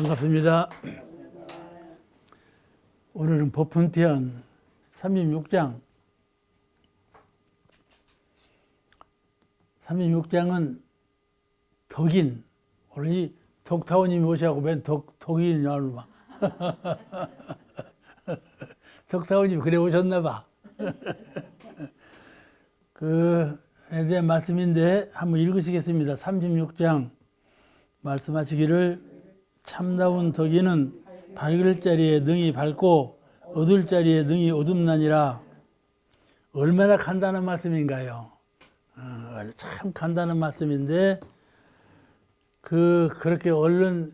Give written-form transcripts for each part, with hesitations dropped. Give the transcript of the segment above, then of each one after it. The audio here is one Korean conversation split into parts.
반갑습니다. 오늘은 법훈편 36장. 36장은 덕인. 오늘 이 덕타오님이 오셔갖고 맨 덕인 나오는구만. 덕타오님 그래 오셨나봐. 그에 대한 말씀인데 한번 읽으시겠습니다. 36장 말씀하시기를 참다운 덕인은 밝을 자리에 능히 밝고 어두울 자리에 능히 어둡나니라. 얼마나 간단한 말씀인가요? 참 간단한 말씀인데 그렇게 얼른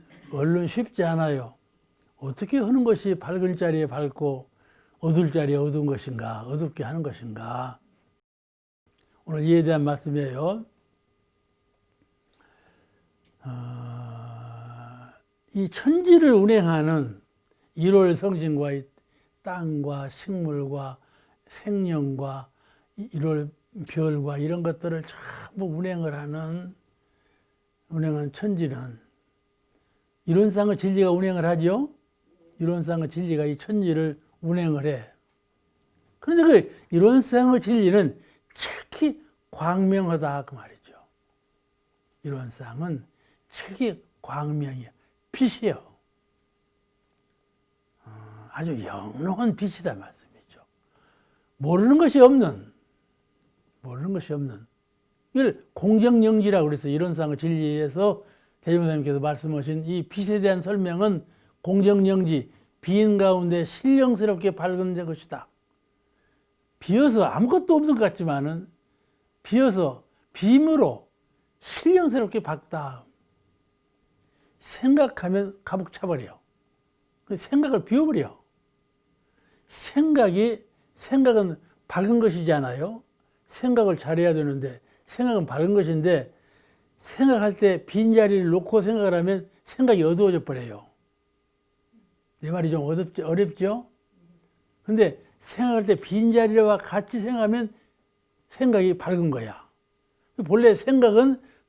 쉽지 않아요. 어떻게 하는 것이 밝을 자리에 밝고 어두울 자리에 어두운 것인가, 어둡게 하는 것인가. 오늘 이에 대한 말씀이에요. 이 천지를 운행하는 1월 성신과 이 땅과 식물과 생명과 1월 별과 이런 것들을 전부 운행한 천지는 이론상의 진리가 운행을 하죠. 이론상의 진리가 이 천지를 운행을 해. 그런데 그 이론상의 진리는 특히 광명하다 그 말이죠. 이론상은 특히 광명이야. 빛이요. 아주 영롱한 빛이다 말씀이죠. 모르는 것이 없는. 이걸 공정영지라고 그랬어요. 이론상의 진리에서 대종사님께서 말씀하신 이 빛에 대한 설명은 공정영지, 빈 가운데 신령스럽게 밝은 것이다. 비어서 아무것도 없는 것 같지만은 비어서 빔으로 신령스럽게 밝다. 생각하면 가북 차버려. 생각을 비워버려. 생각은 밝은 것이잖아요. 생각을 잘해야 되는데 생각은 밝은 것인데 생각할 때 빈자리를 놓고 생각을 하면 생각이 어두워져 버려요. 내 말이 좀 어렵죠? 근데 생각할 때 빈자리와 같이 생각하면 생각이 밝은 거야.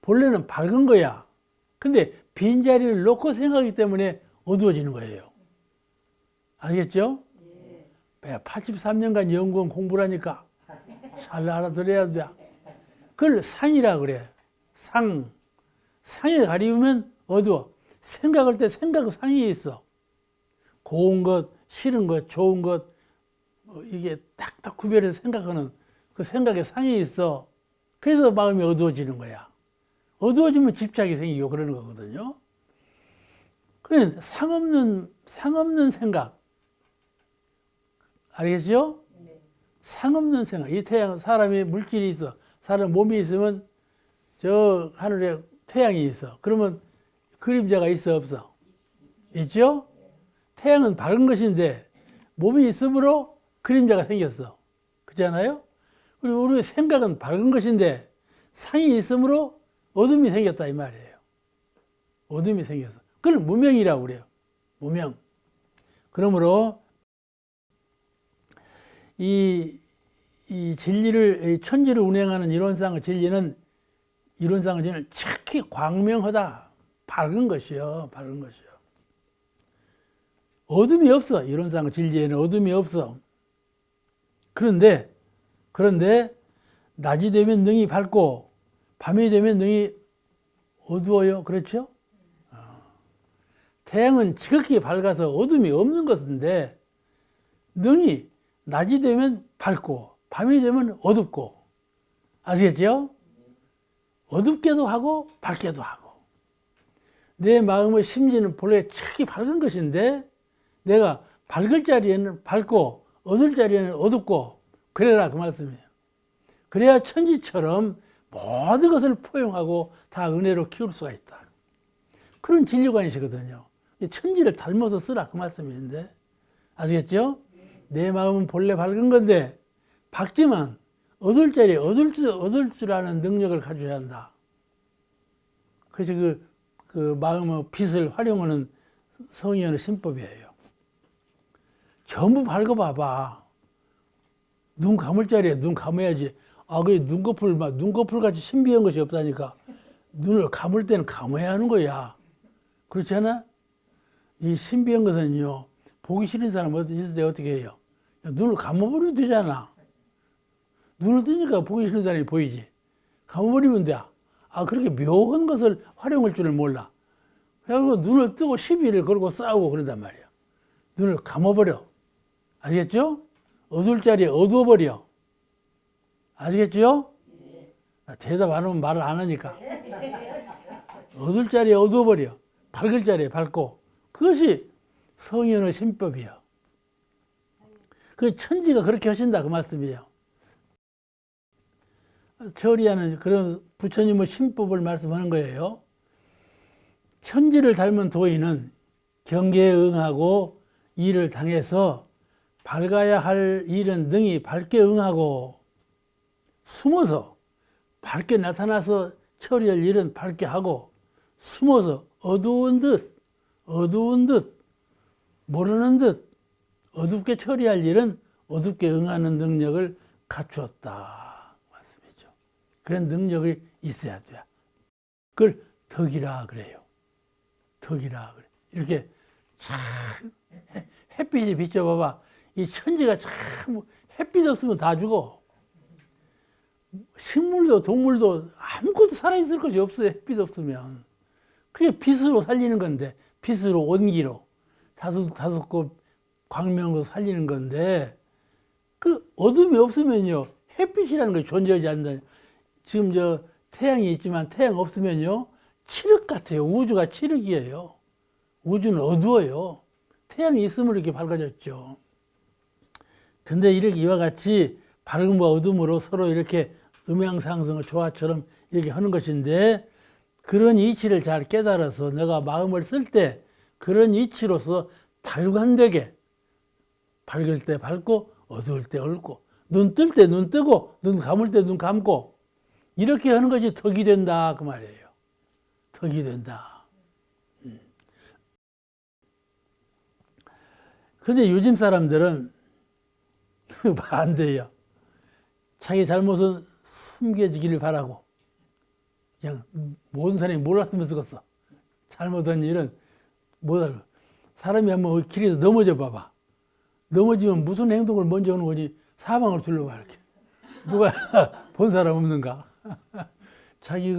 본래는 밝은 거야. 근데 빈자리를 놓고 생각하기 때문에 어두워지는 거예요. 알겠죠? 네. 83년간 연구원 공부를 하니까 잘 알아들어야 돼. 그걸 상이라 그래. 상에 가리우면 어두워. 생각할 때 상이 있어. 고운 것, 싫은 것, 좋은 것, 이게 딱딱 구별해서 생각하는 그 생각에 상이 있어. 그래서 마음이 어두워지는 거야. 어두워지면 집착이 생기고 그러는 거거든요. 그냥 상없는 생각. 알겠죠? 네. 상없는 생각. 이 태양, 사람이 물질이 있어. 사람 몸이 있으면 저 하늘에 태양이 있어. 그러면 그림자가 있어, 없어? 있죠? 태양은 밝은 것인데 몸이 있으므로 그림자가 생겼어. 그렇잖아요? 그리고 우리 생각은 밝은 것인데 상이 있으므로 어둠이 생겼다 이 말이에요. 어둠이 생겼어. 그걸 무명이라고 그래요. 무명. 그러므로 이 진리를, 천지를 운행하는 이론상의 진리는 특히 광명하다. 밝은 것이요. 밝은 것이요. 어둠이 없어. 이론상의 진리에는 어둠이 없어. 그런데 낮이 되면 능히 밝고 밤이 되면 능히 어두워요. 그렇죠? 태양은 지극히 밝아서 어둠이 없는 것인데 능히 낮이 되면 밝고 밤이 되면 어둡고. 아시겠죠? 어둡게도 하고 밝게도 하고. 내 마음의 심지는 본래 특히 밝은 것인데 내가 밝을 자리에는 밝고 어두울 자리에는 어둡고 그래라 그 말씀이에요. 그래야 천지처럼 모든 것을 포용하고 다 은혜로 키울 수가 있다. 그런 진리관이시거든요. 천지를 닮아서 쓰라 그 말씀인데 아시겠죠? 내 마음은 본래 밝은 건데 밝지만 어두울 자리에 어두울 줄 아는 능력을 가져야 한다. 그래서 그 마음의 빛을 활용하는 성의원의 신법이에요. 전부 밝아봐봐. 눈 감을 자리에 눈 감아야지. 그 눈꺼풀 같이 신비한 것이 없다니까. 눈을 감을 때는 감아야 하는 거야. 그렇지 않아? 이 신비한 것은요, 보기 싫은 사람 있을 때 어떻게 해요? 눈을 감아버리면 되잖아. 눈을 뜨니까 보기 싫은 사람이 보이지. 감아버리면 돼. 아, 그렇게 묘한 것을 활용할 줄을 몰라. 그래서 눈을 뜨고 시비를 걸고 싸우고 그런단 말이야. 눈을 감아버려. 아시겠죠? 어두울 자리에 어두워버려. 아시겠죠? 대답 안 하면 말을 안 하니까. 어두울 자리에 어두워버려. 밝을 자리에 밝고. 그것이 성현의 신법이에요. 그 천지가 그렇게 하신다 그 말씀이에요. 처리하는 그런 부처님의 신법을 말씀하는 거예요. 천지를 닮은 도인은 경계에 응하고 일을 당해서 밝아야 할 일은 능히 밝게 응하고 숨어서 밝게 나타나서 처리할 일은 밝게 하고 숨어서 어두운 듯 모르는 듯 어둡게 처리할 일은 어둡게 응하는 능력을 갖추었다 말씀이죠. 그런 능력이 있어야 돼요. 그걸 덕이라 그래요. 덕이라 그래. 이렇게 참 햇빛이 비춰봐봐. 이 천지가 참 햇빛 없으면 다 죽어. 식물도 동물도 아무것도 살아있을 것이 없어요. 햇빛 없으면. 그게 빛으로 살리는 건데, 빛으로 온기로 다섯 곳 광명으로 살리는 건데, 그 어둠이 없으면요 햇빛이라는 게 존재하지 않는다. 지금 저 태양이 있지만 태양 없으면요 칠흑 같아요. 우주가 칠흑이에요. 우주는 어두워요. 태양이 있으면 이렇게 밝아졌죠. 근데 이렇게 이와 같이 밝음과 어둠으로 서로 이렇게 음양상승의 조화처럼 이렇게 하는 것인데, 그런 이치를 잘 깨달아서 내가 마음을 쓸 때 그런 이치로서 발관되게 밝을 때 밝고 어두울 때 어둡고 눈 뜰 때 눈 뜨고 눈 감을 때 눈 감고 이렇게 하는 것이 덕이 된다 그 말이에요. 덕이 된다. 근데 요즘 사람들은 반대예요. 자기 잘못은 숨겨지기를 바라고 그냥 모든 사람이 몰랐으면 쓰겠어. 잘못한 일은 못 알고. 사람이 한번 길에서 넘어져 봐봐. 넘어지면 무슨 행동을 먼저 하는 거지? 사방을 둘러봐 이렇게. 누가 본 사람 없는가? 자기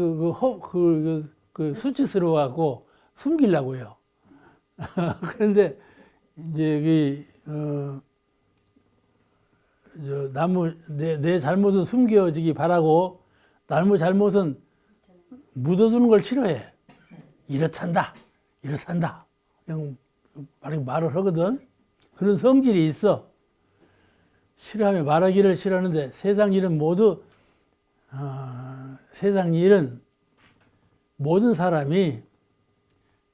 수치스러워하고 숨기려고요. 그런데 이제 내 잘못은 숨겨지기 바라고 남의 잘못은 묻어두는 걸 싫어해. 이렇단다. 그냥 말을 하거든. 그런 성질이 있어. 싫어하면 말하기를 싫어하는데 세상 일은 모든 사람이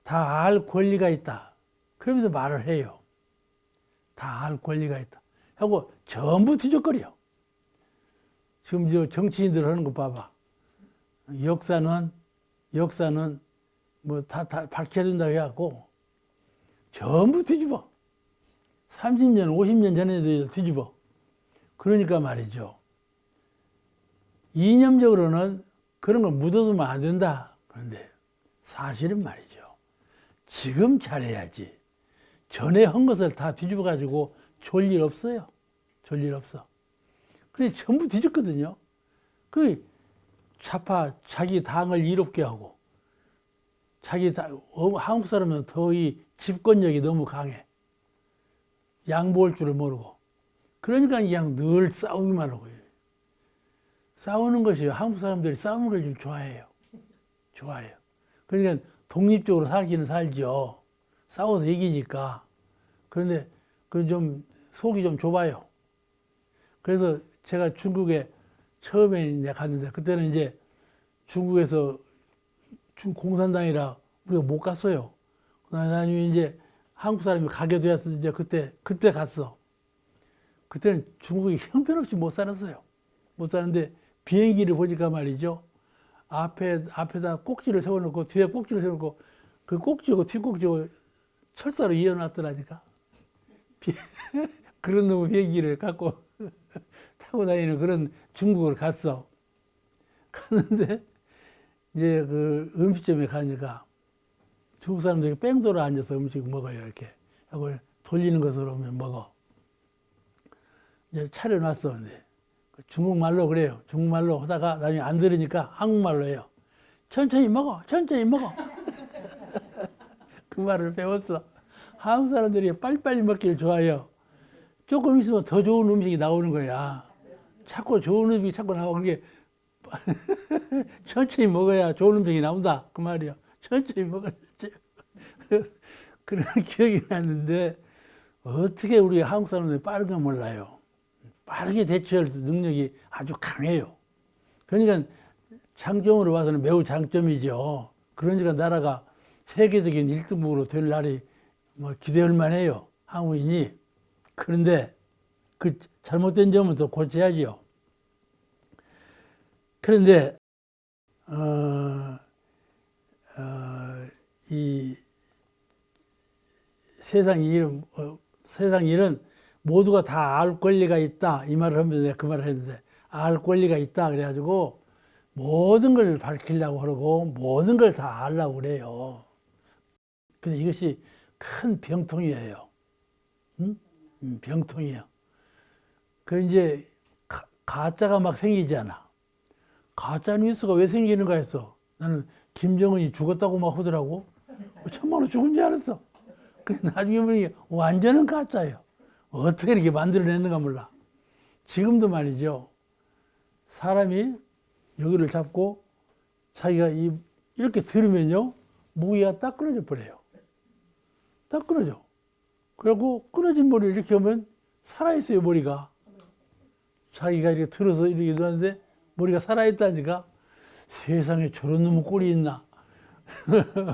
다 알 권리가 있다. 그러면서 말을 해요. 다 알 권리가 있다. 하고 전부 뒤적거려. 지금 저 정치인들 하는 거 봐봐. 역사는 뭐 다 밝혀야 된다고 해갖고 전부 뒤집어. 30년, 50년 전에도 뒤집어. 그러니까 말이죠. 이념적으로는 그런 걸 묻어두면 안 된다. 그런데 사실은 말이죠. 지금 잘해야지. 전에 한 것을 다 뒤집어가지고 졸 일 없어요. 졸 일 없어. 근데 전부 뒤졌거든요. 그 좌파 자기 당을 이롭게 하고 한국 사람은 더 이 집권력이 너무 강해. 양보할 줄을 모르고. 그러니까 그냥 늘 싸우기만 하고. 싸우는 것이 한국 사람들이 싸우는 걸 좀 좋아해요. 좋아해요. 그러니까 독립적으로 살기는 살죠. 싸워서 이기니까. 그런데 그 좀 속이 좀 좁아요. 그래서 제가 중국에 처음에 이제 갔는데 그때는 이제 중국에서 공산당이라 우리가 못 갔어요. 나중에 이제 한국 사람이 가게 되었을 때 이제 그때 갔어. 그때는 중국이 형편없이 못 살았어요. 못 사는데 비행기를 보니까 말이죠. 앞에다 꼭지를 세워놓고 뒤에 꼭지를 세워놓고 그 꼭지고 뒷꼭지고 철사로 이어놨더라니까. 그런 놈의 비행기를 갖고 타고 다니는 그런 중국을 갔어. 갔는데 이제 그 음식점에 가니까 중국 사람들이 뺑 돌아 앉아서 음식 먹어요. 이렇게 하고 돌리는 것으로 오면 먹어. 이제 차려놨어. 근데 중국말로 그래요. 중국말로 하다가 나중에 안 들으니까 한국말로 해요. 천천히 먹어, 천천히 먹어. 그 말을 배웠어. 한국 사람들이 빨리빨리 먹기를 좋아해요. 조금 있으면 더 좋은 음식이 나오는 거야. 자꾸 좋은 음식이 자꾸 나오는 게 천천히 먹어야 좋은 음식이 나온다. 그 말이요. 천천히 먹어야지. 그런 기억이 났는데 어떻게 우리 한국 사람들이 빠른가 몰라요. 빠르게 대처할 능력이 아주 강해요. 그러니까 장점으로 봐서는 매우 장점이죠. 그러니까 나라가 세계적인 1등국으로 될 날이 뭐 기대할 만해요. 한국인이. 그런데 그 잘못된 점은 또 고쳐야지요. 그런데 이 세상 일은 모두가 다 알 권리가 있다. 이 말을 하면서 내가 그 말을 했는데, 알 권리가 있다. 그래가지고 모든 걸 밝히려고 그러고 모든 걸 다 알려고 그래요. 근데 이것이 큰 병통이에요. 응? 병통이에요. 그 이제 가짜가 막 생기잖아. 가짜 뉴스가 왜 생기는가 했어. 나는 김정은이 죽었다고 막 하더라고. 천만로 죽은 줄 알았어. 나중에 보니 완전한 가짜예요. 어떻게 이렇게 만들어냈는가 몰라. 지금도 말이죠. 사람이 여기를 잡고 자기가 이렇게 들으면요. 모기가 딱 끊어져 버려요. 딱 끊어져. 그리고 끊어진 머리를 이렇게 하면 살아있어요, 머리가. 자기가 이렇게 들어서 이렇게 누웠는데 머리가 살아있다니까. 세상에 저런 놈의 꼴이 있나.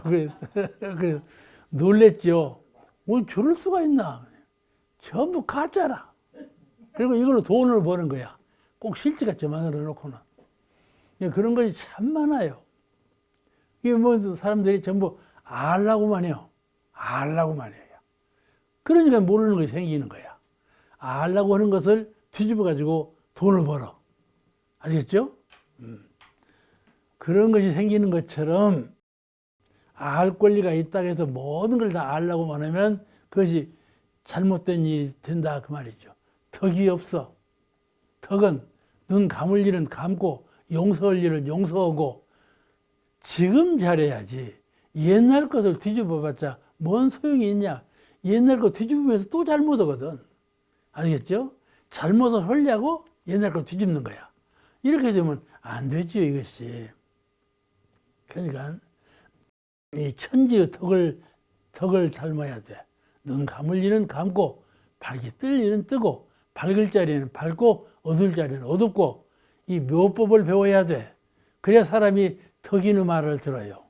그래서 놀랬죠. 뭐 저럴 수가 있나. 전부 가짜라. 그리고 이걸로 돈을 버는 거야. 꼭 실제같이 만들어 놓고는. 그런 것이 참 많아요. 이게 뭐 사람들이 전부 알라고만 해요. 알라고만 해요. 그러니까 모르는 것이 생기는 거야. 알라고 하는 것을 뒤집어 가지고 돈을 벌어. 아시겠죠? 그런 것이 생기는 것처럼 알 권리가 있다고 해서 모든 걸 다 알라고만 하면 그것이 잘못된 일이 된다 그 말이죠. 덕이 없어. 덕은 눈 감을 일은 감고 용서할 일은 용서하고 지금 잘해야지. 옛날 것을 뒤집어 봤자 뭔 소용이 있냐. 옛날 거 뒤집으면서 또 잘못하거든. 아시겠죠? 잘못을 하려고 옛날 걸 뒤집는 거야. 이렇게 되면 안 되죠, 이것이. 그러니까 이 천지의 덕을 닮아야 돼. 눈 감을 일은 감고 밝게 뜰 일은 뜨고 밝을 자리는 밝고 어두울 자리는 어둡고 이 묘법을 배워야 돼. 그래야 사람이 덕이는 말을 들어요.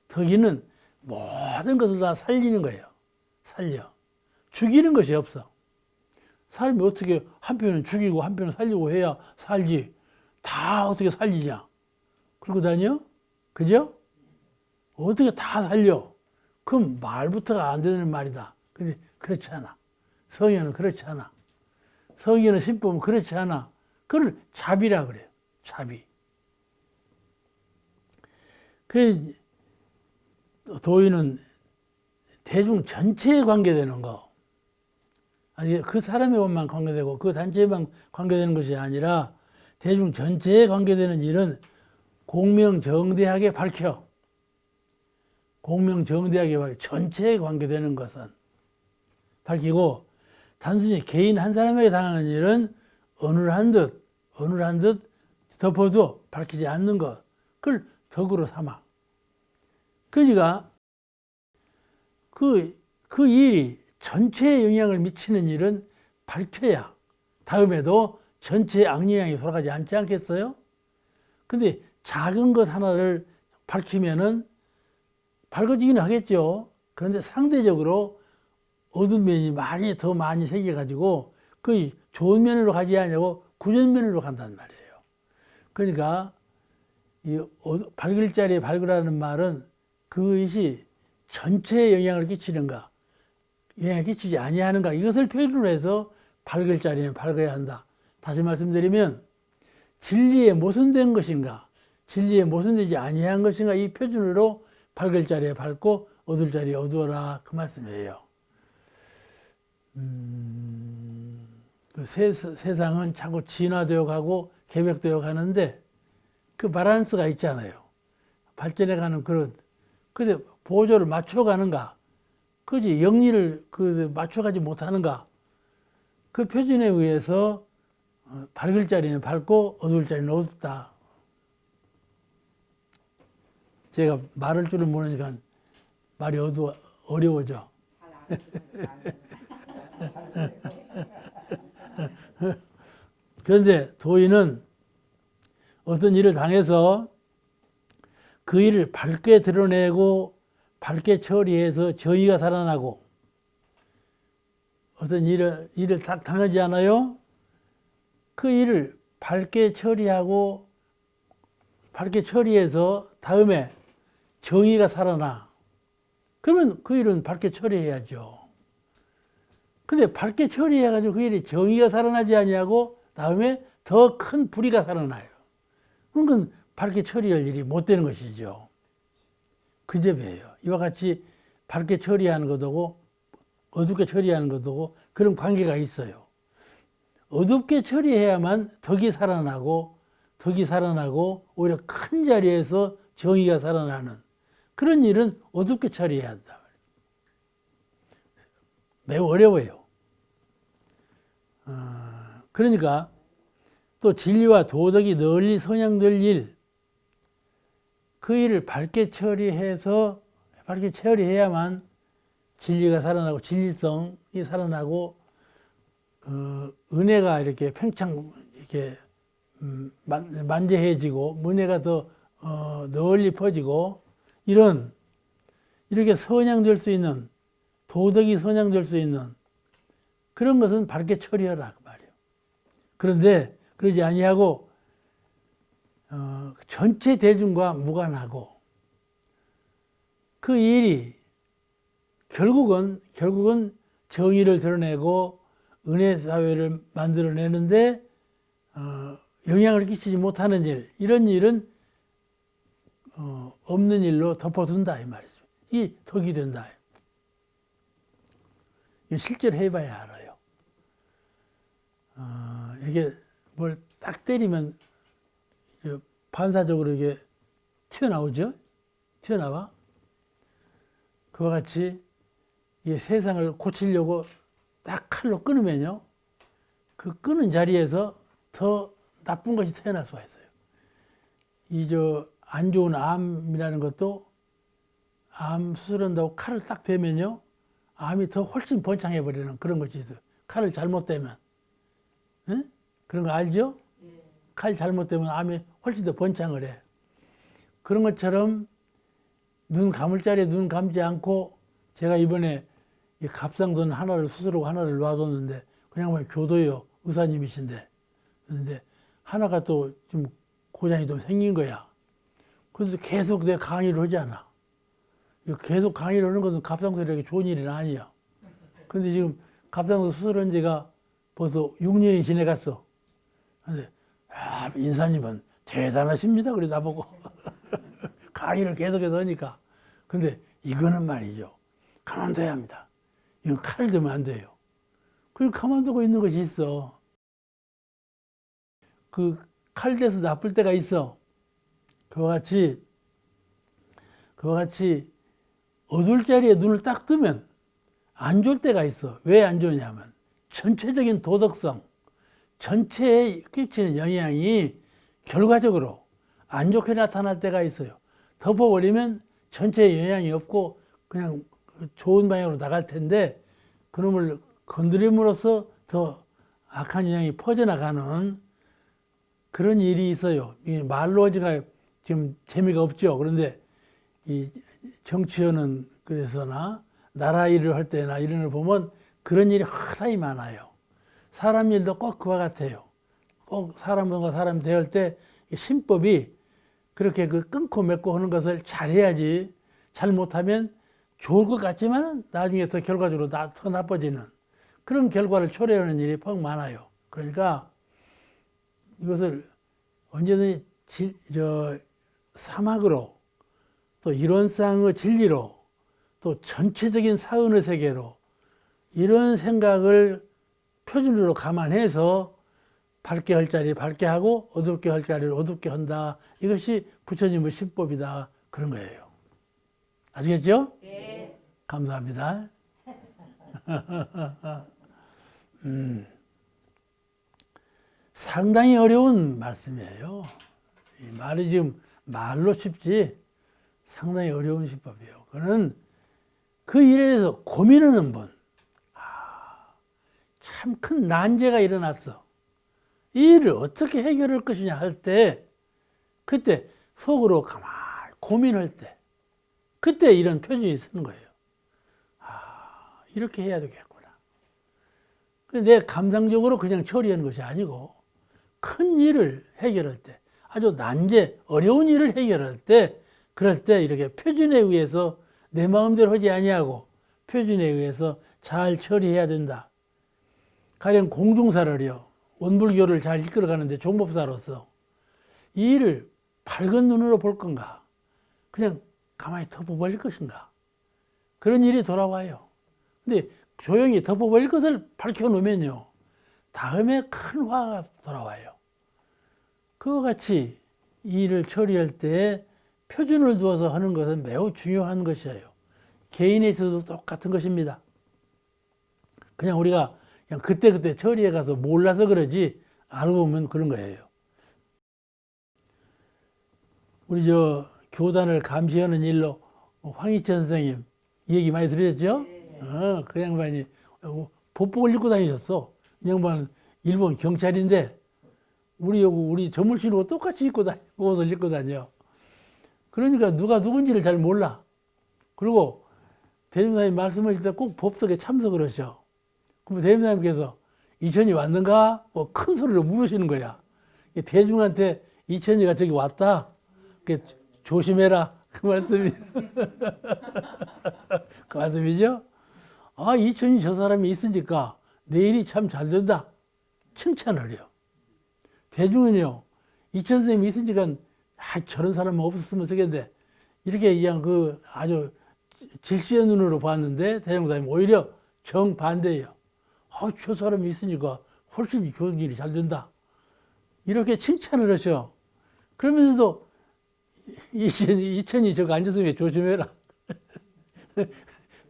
덕이는 모든 것을 다 살리는 거예요. 살려. 죽이는 것이 없어. 사람이 어떻게 한편은 죽이고 한편은 살리고 해야 살지. 다 어떻게 살리냐. 그러고 다녀? 그죠? 어떻게 다 살려. 그럼 말부터가 안 되는 말이다. 근데 그렇지 않아. 성현은 그렇지 않아. 성현의 신법은 그렇지 않아. 그걸 자비라 그래요. 자비. 그 도의는 대중 전체에 관계되는 거. 아니 그 사람에만 관계되고 그 단체에만 관계되는 것이 아니라 대중 전체에 관계되는 일은 공명정대하게 밝혀. 공명정대하게 밝혀. 전체에 관계되는 것은 밝히고 단순히 개인 한 사람에게 당하는 일은 어눌한 듯 덮어도 밝히지 않는 것. 그걸 덕으로 삼아. 그러니까 그 일이 전체에 영향을 미치는 일은 밝혀야 다음에도 전체에 악영향이 돌아가지 않지 않겠어요? 근데 작은 것 하나를 밝히면은 밝아지기는 하겠죠. 그런데 상대적으로 어두운 면이 더 많이 생겨가지고 그 좋은 면으로 가지 않냐고 구전면으로 간단 말이에요. 그러니까 이 밝을 자리에 밝으라는 말은 그것이 전체에 영향을 끼치는가, 영향을 끼치지 아니하는가 이것을 표현으로 해서 밝을 자리에 밝아야 한다. 다시 말씀드리면 진리에 모순된 것인가, 진리에 모순되지 아니한 것인가 이 표준으로 밝을 자리에 밝고 어두울 자리에 어두워라 그 말씀이에요. 그 세상은 자꾸 진화되어 가고 개벽되어 가는데 그 바란스가 있잖아요. 발전해 가는 그런, 근데 보조를 맞춰가는가? 그지? 영리를 맞춰가지 못하는가? 그 표준에 의해서 밝을 자리는 밝고 어두울 자리는 어둡다. 제가 말할 줄을 모르니까 말이 어려워져. 그런데 도인은 어떤 일을 당해서 그 일을 밝게 드러내고 밝게 처리해서 정의가 살아나고, 어떤 일을 딱 당하지 않아요? 그 일을 밝게 처리하고 밝게 처리해서 다음에 정의가 살아나. 그러면 그 일은 밝게 처리해야죠. 근데 밝게 처리해가지고 그 일이 정의가 살아나지 아니하고 다음에 더 큰 불의가 살아나요. 그건 밝게 처리할 일이 못 되는 것이죠. 그 점이에요. 이와 같이 밝게 처리하는 것하고 어둡게 처리하는 것하고 그런 관계가 있어요. 어둡게 처리해야만 덕이 살아나고 오히려 큰 자리에서 정의가 살아나는 그런 일은 어둡게 처리해야 한다. 매우 어려워요. 그러니까 또 진리와 도덕이 널리 선양될 일, 그 일을 밝게 처리해야만 진리가 살아나고 진리성이 살아나고 은혜가 이렇게 팽창 이렇게 만재해지고 은혜가 더 널리 퍼지고 이렇게 선양될 수 있는 도덕이 선양될 수 있는 그런 것은 밝게 처리하라 그 말이에요. 그런데 그러지 아니하고 전체 대중과 무관하고 그 일이 결국은 정의를 드러내고 은혜 사회를 만들어내는데 영향을 끼치지 못하는 일, 이런 일은 없는 일로 덮어둔다 이 말이죠. 이 덕이 된다. 실제로 해봐야 알아요. 이렇게 뭘 딱 때리면 반사적으로 이게 튀어나오죠? 튀어나와? 그와 같이 이 세상을 고치려고 딱 칼로 끊으면요, 그 끊은 자리에서 더 나쁜 것이 태어날 수가 있어요. 안 좋은 암이라는 것도 암 수술한다고 칼을 딱 대면요, 암이 더 훨씬 번창해버리는 그런 것이 있어요. 칼을 잘못 대면. 응? 그런 거 알죠? 칼 잘못되면 암이 훨씬 더 번창을 해. 그런 것처럼 눈 감을 자리에 눈 감지 않고, 제가 이번에 갑상선 하나를 수술하고 하나를 놔뒀는데 그냥 뭐 교도요 의사님이신데, 그런데 하나가 또 좀 고장이 좀 생긴 거야. 그래서 계속 내가 강의를 하지 않아. 계속 강의를 하는 것은 갑상선에게 좋은 일은 아니야. 근데 지금 갑상선 수술한 지가 벌써 6년이 지나갔어. 근데 인사님은 대단하십니다. 그래 나보고 강의를 계속해서 하니까. 근데 이거는 말이죠, 가만둬야 합니다. 이건 칼을 들면 안 돼요. 그리고 가만두고 있는 것이 있어. 그 칼 대서 나쁠 때가 있어. 그와 같이 어두울 자리에 눈을 딱 뜨면 안 좋을 때가 있어. 왜 안 좋냐면 전체적인 도덕성, 전체에 끼치는 영향이 결과적으로 안 좋게 나타날 때가 있어요. 덮어버리면 전체에 영향이 없고 그냥 좋은 방향으로 나갈 텐데, 그놈을 건드림으로써 더 악한 영향이 퍼져나가는 그런 일이 있어요. 말로 하기가 지금 재미가 없죠. 그런데 이 정치하는 그래서나 나라 일을 할 때나 이런 걸 보면 그런 일이 허다히 많아요. 사람 일도 꼭 그와 같아요. 꼭 사람과 사람 대할 때 신법이 그렇게 끊고 맺고 하는 것을 잘해야지, 잘못하면 좋을 것 같지만 나중에 더 결과적으로 더 나빠지는 그런 결과를 초래하는 일이 퍽 많아요. 그러니까 이것을 언제든지 사막으로 또 이론상의 진리로 또 전체적인 사은의 세계로 이런 생각을 표준으로 감안해서 밝게 할 자리 밝게 하고 어둡게 할 자리를 어둡게 한다. 이것이 부처님의 신법이다. 그런 거예요. 아시겠죠? 네. 감사합니다. 상당히 어려운 말씀이에요. 이 말이 지금 말로 쉽지 상당히 어려운 신법이에요. 그는 그 일에 대해서 고민하는 분, 참 큰 난제가 일어났어. 이 일을 어떻게 해결할 것이냐 할 때, 그때 속으로 가만히 고민할 때, 그때 이런 표정이 쓰는 거예요. 이렇게 해야 되겠구나. 내 감상적으로 그냥 처리하는 것이 아니고, 큰 일을 해결할 때, 아주 난제, 어려운 일을 해결할 때, 그럴 때 이렇게 표준에 의해서 내 마음대로 하지 아니하고 표준에 의해서 잘 처리해야 된다. 가령 공중사를요, 원불교를 잘 이끌어가는데 종법사로서 이 일을 밝은 눈으로 볼 건가? 그냥 가만히 덮어버릴 것인가? 그런 일이 돌아와요. 근데 조용히 덮어버릴 것을 밝혀놓으면요, 다음에 큰 화가 돌아와요. 그와 같이 이 일을 처리할 때 표준을 두어서 하는 것은 매우 중요한 것이에요. 개인에 있어도 똑같은 것입니다. 그냥 우리가 그냥 그때그때 처리해 가서 몰라서 그러지 알고 보면 그런 거예요. 우리 교단을 감시하는 일로 황희천 선생님 얘기 많이 들으셨죠? 네. 그 양반이 법복을 입고 다니셨어. 이 양반은 일본 경찰인데 우리 전물신하고 똑같이 입고 다니고 옷을 입고 다녀. 그러니까 누가 누군지를 잘 몰라. 그리고 대중사님 말씀하실 때 꼭 법석에 참석을 하셔. 그럼 대중사님께서 이천이 왔는가? 뭐 큰 소리로 물으시는 거야. 대중한테 이천이가 저기 왔다. 조심해라. 그 말씀이. 그 말씀이죠? 이천이 저 사람이 있으니까 내일이 참 잘 된다. 칭찬을 해요. 대중은요, 이천 선생님이 있으니까 저런 사람은 없었으면 좋겠는데 이렇게 그냥 아주 질시의 눈으로 봤는데 대종사님 오히려 정반대예요. 저 사람이 있으니까 훨씬 교육 일이 잘 된다. 이렇게 칭찬을 하죠. 그러면서도 이천이 저거 앉았으면 조심해라.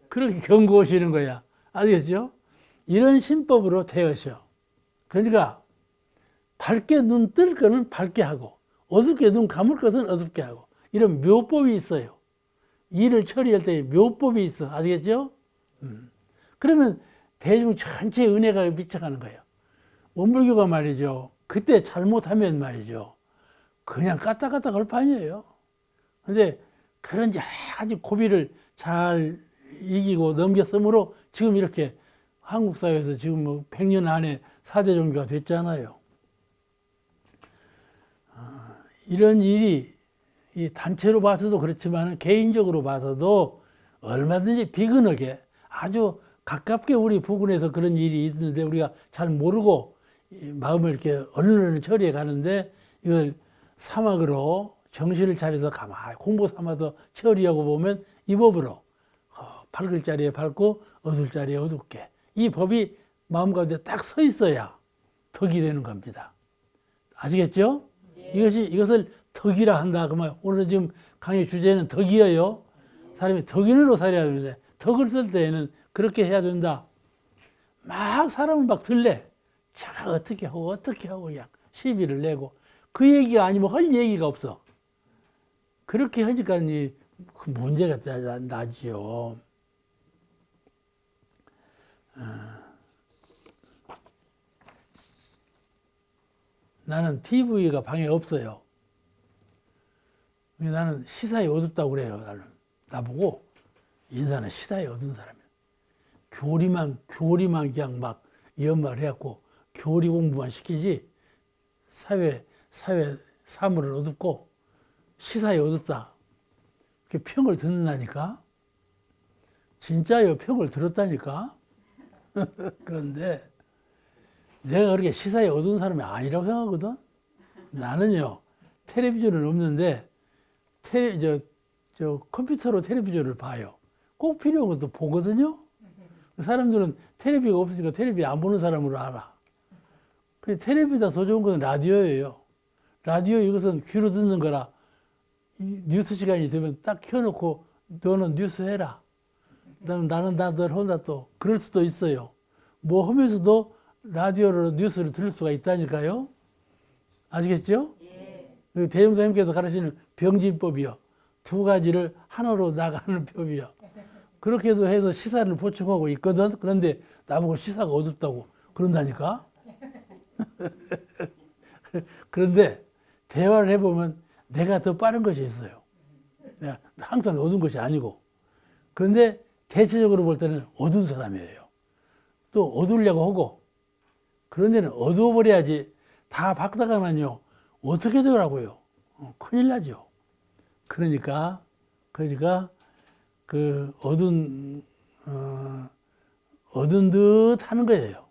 그렇게 경고하시는 거야. 아시겠죠? 이런 신법으로 되어셔. 그러니까 밝게 눈 뜰 거는 밝게 하고 어둡게 눈 감을 것은 어둡게 하고 이런 묘법이 있어요. 일을 처리할 때 묘법이 있어. 아시겠죠? 그러면 대중 전체에 은혜가 미쳐가는 거예요. 원불교가 말이죠. 그때 잘못하면 말이죠. 그냥 까딱까딱 할 판이에요. 근데 그런 여러 가지 고비를 잘 이기고 넘겼으므로 지금 이렇게 한국 사회에서 지금 뭐 100년 안에 4대 종교가 됐잖아요. 이런 일이 이 단체로 봐서도 그렇지만 개인적으로 봐서도 얼마든지 비근하게 아주 가깝게 우리 부근에서 그런 일이 있는데 우리가 잘 모르고 마음을 이렇게 얼른 처리해 가는데 이걸 사막으로 정신을 차려서 가만히 공부 삼아서 처리하고 보면 이 법으로 밝을 자리에 밝고 어두울 자리에 어둡게 이 법이 마음 가운데 딱 서 있어야 덕이 되는 겁니다. 아시겠죠? 네. 이것을 덕이라 한다. 그러면 오늘 지금 강의 주제는 덕이에요. 사람이 덕인으로 살아야 되는데 덕을 쓸 때에는 그렇게 해야 된다. 막 사람은 막 들래. 자 어떻게 하고 그냥 시비를 내고 그 얘기가 아니면 할 얘기가 없어. 그렇게 하니까 문제가 나지요. 나는 TV가 방에 없어요. 나는 시사에 어둡다고 그래요. 나보고 인사는 시사에 어두운 사람이야. 교리만 그냥 막 연말을 해갖고 교리 공부만 시키지 사회 사물은 어둡고 시사에 어둡다. 그 평을 듣는다니까. 진짜요, 평을 들었다니까. 그런데 내가 그렇게 시사에 어두운 사람이 아니라고 생각하거든. 나는요 텔레비전은 없는데 컴퓨터로 텔레비전을 봐요. 꼭 필요한 것도 보거든요. 사람들은 텔레비가 없으니까 텔레비 안 보는 사람으로 알아. 근데 텔레비보다 더 좋은 건 라디오예요. 라디오 이것은 귀로 듣는 거라 뉴스 시간이 되면 딱 켜놓고 너는 뉴스 해라. 그다음에 나는 나들 혼자 또 그럴 수도 있어요. 뭐 하면서도 라디오로 뉴스를 들을 수가 있다니까요. 아시겠죠? 예. 대형사님께서 가르치는 병진법이요. 두 가지를 하나로 나가는 법이요. 그렇게도 해서 시사를 보충하고 있거든. 그런데 나보고 시사가 어둡다고 그런다니까. 그런데 대화를 해보면 내가 더 빠른 것이 있어요. 내가 항상 어두운 것이 아니고. 그런데 대체적으로 볼 때는 어두운 사람이에요. 또 어두우려고 하고. 그런 데는 어두워버려야지. 다 박다가면요 어떻게 되더라고요. 큰일 나죠. 그러니까 그 어두운 듯 하는 거예요.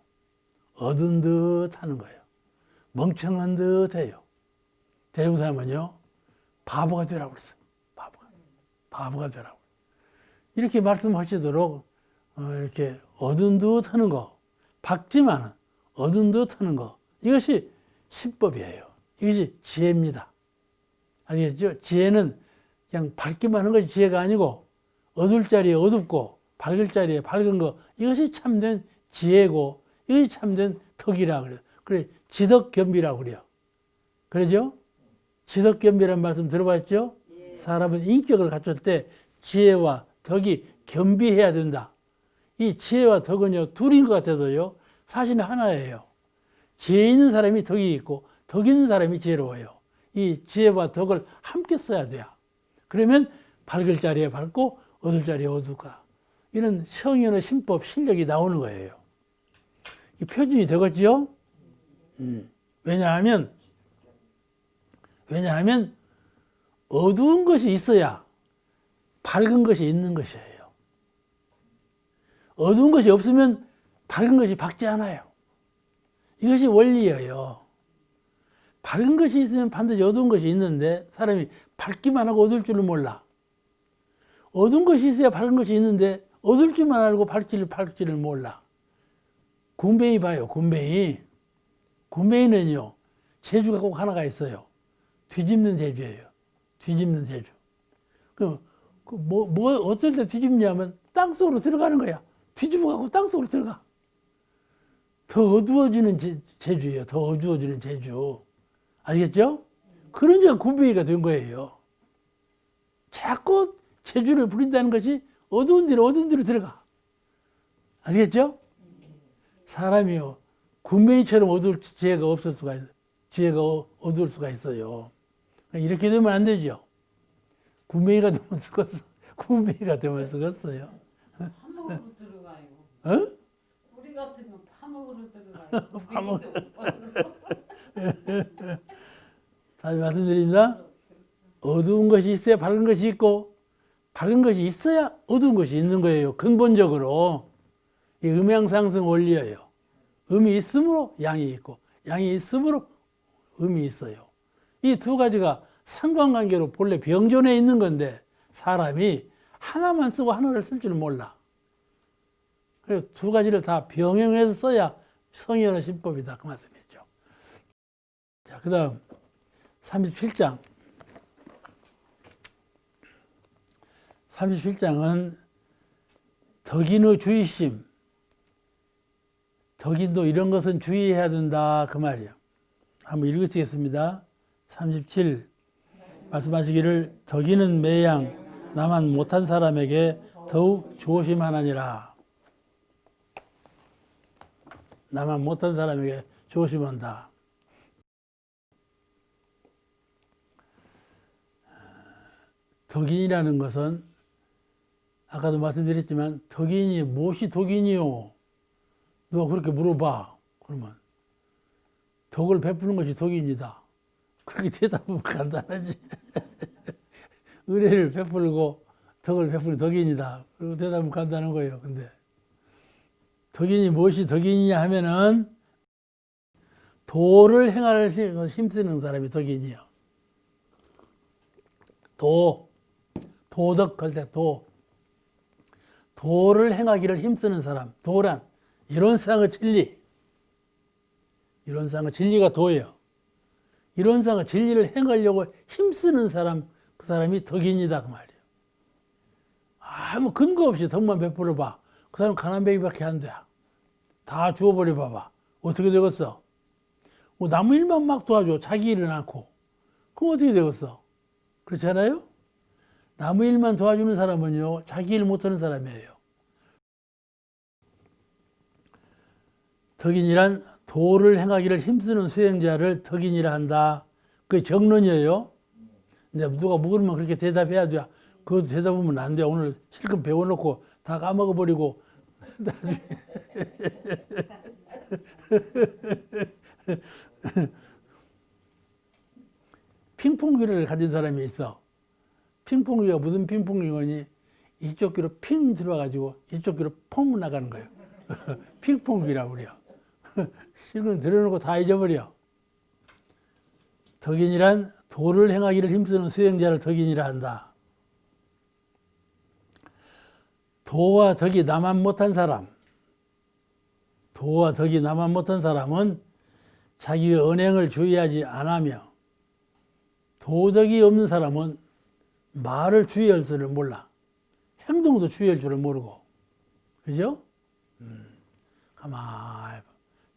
어두운 듯 하는 거예요. 멍청한 듯 해요. 대형사람은요 바보가 되라고 그랬어요. 바보가 되라고. 이렇게 말씀하시도록 이렇게 어두운 듯 하는 거, 밝지만 어두운 듯 하는 거, 이것이 신법이에요. 이것이 지혜입니다. 아시겠죠? 지혜는 그냥 밝기만 하는 것이 지혜가 아니고 어두울 자리에 어둡고 밝을 자리에 밝은 거, 이것이 참된 지혜고 이것이 참된 덕이라고 그래요. 그래 지덕겸비라고 그래요. 그러죠? 지덕겸비라는 말씀 들어봤죠? 사람은 인격을 갖출 때 지혜와 덕이 겸비해야 된다. 이 지혜와 덕은요 둘인 것 같아도요 사실은 하나예요. 지혜 있는 사람이 덕이 있고 덕 있는 사람이 지혜로워요. 이 지혜와 덕을 함께 써야 돼요. 그러면 밝을 자리에 밝고 어두울 자리에 어두울까. 이런 성현의 신법 실력이 나오는 거예요. 이 표준이 되겠죠? 왜냐하면 어두운 것이 있어야 밝은 것이 있는 것이에요. 어두운 것이 없으면 밝은 것이 밝지 않아요. 이것이 원리예요. 밝은 것이 있으면 반드시 어두운 것이 있는데 사람이 밝기만 하고 어두울 줄을 몰라. 어두운 것이 있어야 밝은 것이 있는데 어두울 줄만 알고 밝지를 몰라. 군뱅이 봐요. 군뱅이는요 재주가 꼭 하나가 있어요. 뒤집는 재주예요. 뒤집는 재주. 어떨 때 뒤집냐면 땅속으로 들어가는 거야. 뒤집어가고 땅속으로 들어가. 더 어두워지는 재주예요. 더 어두워지는 재주. 아시겠죠? 그러니까 군뱅이가 된 거예요. 자꾸 재주를 부린다는 것이 어두운 데로 들어가. 아시겠죠? 사람이요. 군뱅이처럼 어두울 지혜가 없을 수가 있어요. 지혜가 어두울 수가 있어요. 이렇게 되면 안 되죠. 군뱅이가 되면 죽었어. 군뱅이가 되면 죽었어요. 파먹으로 들어가요. 어? 우리 같으면 파먹으로 들어가요. 파먹. 다시 말씀드립니다. 어두운 것이 있어야 밝은 것이 있고 밝은 것이 있어야 어두운 것이 있는 거예요. 근본적으로 이 음양상승 원리예요. 음이 있으므로 양이 있고 양이 있으므로 음이 있어요. 이 두 가지가 상관관계로 본래 병존해 있는 건데 사람이 하나만 쓰고 하나를 쓸 줄 몰라. 그래서 두 가지를 다 병행해서 써야 성현의 신법이다. 그 말씀이죠. 자, 그 다음 37장. 37장은 덕인의 주의심. 덕인도 이런 것은 주의해야 된다. 그 말이에요. 한번 읽으시겠습니다. 37. 말씀하시기를 덕인은 매양 나만 못한 사람에게 더욱 조심하느니라. 나만 못한 사람에게 조심한다. 덕인이라는 것은 아까도 말씀드렸지만 덕인이 무엇이 덕인이요? 누가 그렇게 물어봐. 그러면 덕을 베푸는 것이 덕인이다. 그렇게 대답하면 간단하지. 은혜를 베풀고 덕을 베푸는 덕인이다. 그리고 대답하면 간단한 거예요. 근데 덕인이 무엇이 덕인이냐 하면은 도를 행할 힘쓰는 사람이 덕인이요. 도덕할 때 도. 도를 행하기를 힘쓰는 사람, 도란 이론상의 진리, 이론상의 진리가 도예요. 이론상의 진리를 행하려고 힘쓰는 사람, 그 사람이 덕인이다 그 말이에요. 아무 근거 없이 덕만 베풀어 봐. 그 사람 가난뱅이밖에 안 돼. 다 주워버려 봐봐. 어떻게 되겠어? 뭐 남 일만 막 도와줘. 자기 일은 않고. 그럼 어떻게 되겠어? 그렇잖아요? 남 일만 도와주는 사람은요, 자기 일 못하는 사람이에요. 덕인이란 도를 행하기를 힘쓰는 수행자를 덕인이라 한다. 그게 정론이에요. 근데 누가 물으면 그렇게 대답해야 돼. 그것도 대답하면 안 돼. 오늘 실컷 배워놓고 다 까먹어버리고. 핑퐁귀를 가진 사람이 있어. 핑퐁귀가 무슨 핑퐁귀거니? 이쪽 귀로 핑 들어가지고 이쪽 귀로 퐁 나가는 거예요. 핑퐁귀라고 그래요. 실컷 들어놓고 다 잊어버려. 덕인이란 도를 행하기를 힘쓰는 수행자를 덕인이라 한다. 도와 덕이 나만 못한 사람, 도와 덕이 나만 못한 사람은 자기의 언행을 주의하지 않으며, 도덕이 없는 사람은 말을 주의할 줄을 몰라. 행동도 주의할 줄을 모르고. 그죠? 가만히 봐.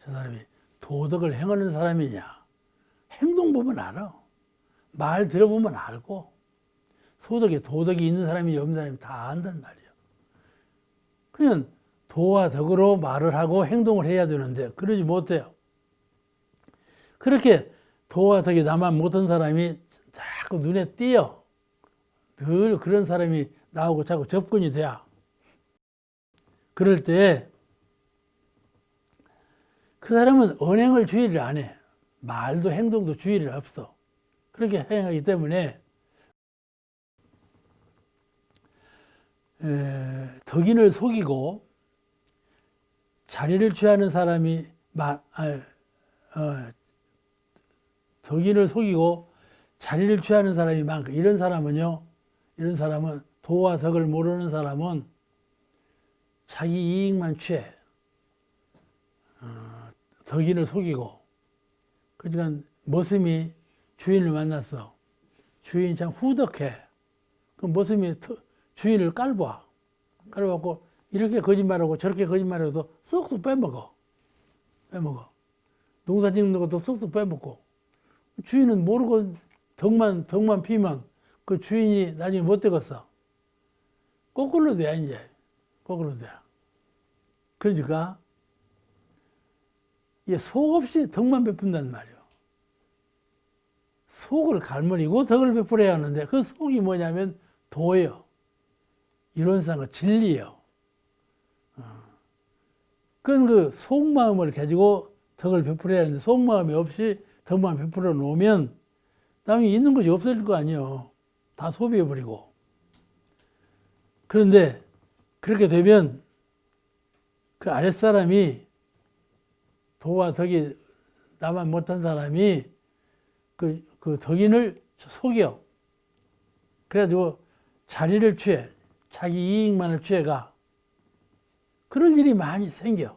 저 사람이 도덕을 행하는 사람이냐? 행동 보면 알아. 말 들어보면 알고. 도덕이 있는 사람이 없는 사람이 다 안단 말이에요. 그냥 도와 덕으로 말을 하고 행동을 해야 되는데 그러지 못해요. 그렇게 도와 덕이 나만 못한 사람이 자꾸 눈에 띄어. 늘 그런 사람이 나오고 자꾸 접근이 돼야. 그럴 때 그 사람은 언행을 주의를 안 해. 말도 행동도 주의를 없어. 그렇게 행하기 때문에 덕인을 속이고 자리를 취하는 사람이 덕인을 속이고 자리를 취하는 사람이 많고, 이런 사람은 도와 덕을 모르는 사람은 자기 이익만 취해. 덕인을 속이고. 그러니까 머슴이 주인을 만났어. 주인이 참 후덕해. 그 머슴이 주인을 깔봐. 깔아갖고 이렇게 거짓말하고 저렇게 거짓말해서 쏙쏙 빼먹어. 농사 짓는 것도 쏙쏙 빼먹고. 주인은 모르고 덕만 피면 그 주인이 나중에 못 되겠어. 거꾸로 돼야 이제. 거꾸로 돼. 그러니까 이게 속 없이 덕만 베푼단 말이에요. 속을 갈머리고 덕을 베풀어야 하는데 그 속이 뭐냐면 도예요. 이론상의 진리예요. 그건 그 속마음을 가지고 덕을 베풀어야 하는데 속마음이 없이 덕만 베풀어 놓으면 나중에 있는 것이 없어질 거 아니에요. 다 소비해버리고. 그런데 그렇게 되면 그 아랫사람이 도와 덕이 나만 못한 사람이 그 덕인을 속여. 그래가지고 자리를 취해. 자기 이익만을 취해가. 그럴 일이 많이 생겨.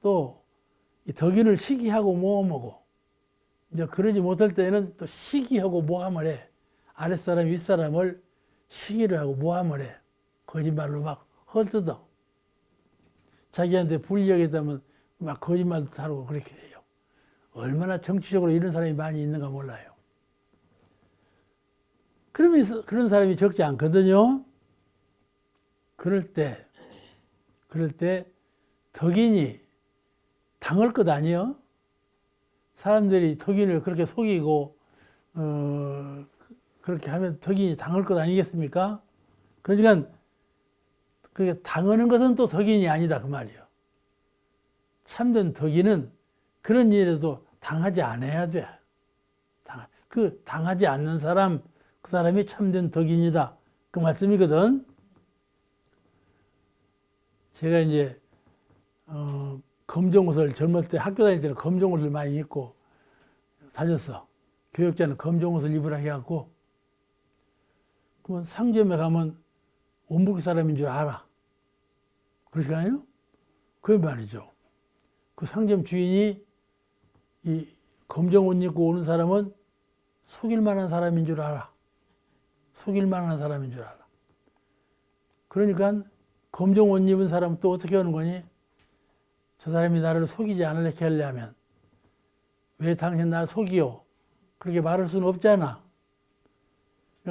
또 이 덕인을 시기하고 모함하고. 이제 그러지 못할 때는 또 시기하고 모함을 해. 아랫사람 윗사람을 시기를 하고 모함을 해. 거짓말로 막 헐뜯어. 자기한테 불리하겠다면 막 거짓말도 다루고 그렇게 해요. 얼마나 정치적으로 이런 사람이 많이 있는가 몰라요. 그러면서 그런 사람이 적지 않거든요. 그럴 때 덕인이 당할 것 아니에요? 사람들이 덕인을 그렇게 속이고 그렇게 하면 덕인이 당할 것 아니겠습니까? 그러니까 그게 당하는 것은 또 덕인이 아니다 그 말이에요. 참된 덕인은 그런 일에도 당하지 않아야 돼. 당하지 않는 사람, 그 사람이 참된 덕인이다. 그 말씀이거든. 제가 이제 검정옷을 젊을 때 학교 다닐 때는 검정옷을 많이 입고 다녔어. 교육자는 검정옷을 입으라 해갖고, 그러면 상점에 가면 원북 사람인 줄 알아. 그러니까요. 그 말이죠. 그 상점 주인이 이 검정 옷 입고 오는 사람은 속일 만한 사람인 줄 알아. 속일 만한 사람인 줄 알아. 그러니까 검정 옷 입은 사람 또 어떻게 하는 거니? 저 사람이 나를 속이지 않으려게 하려면 왜 당신 나를 속이요? 그렇게 말할 수는 없잖아.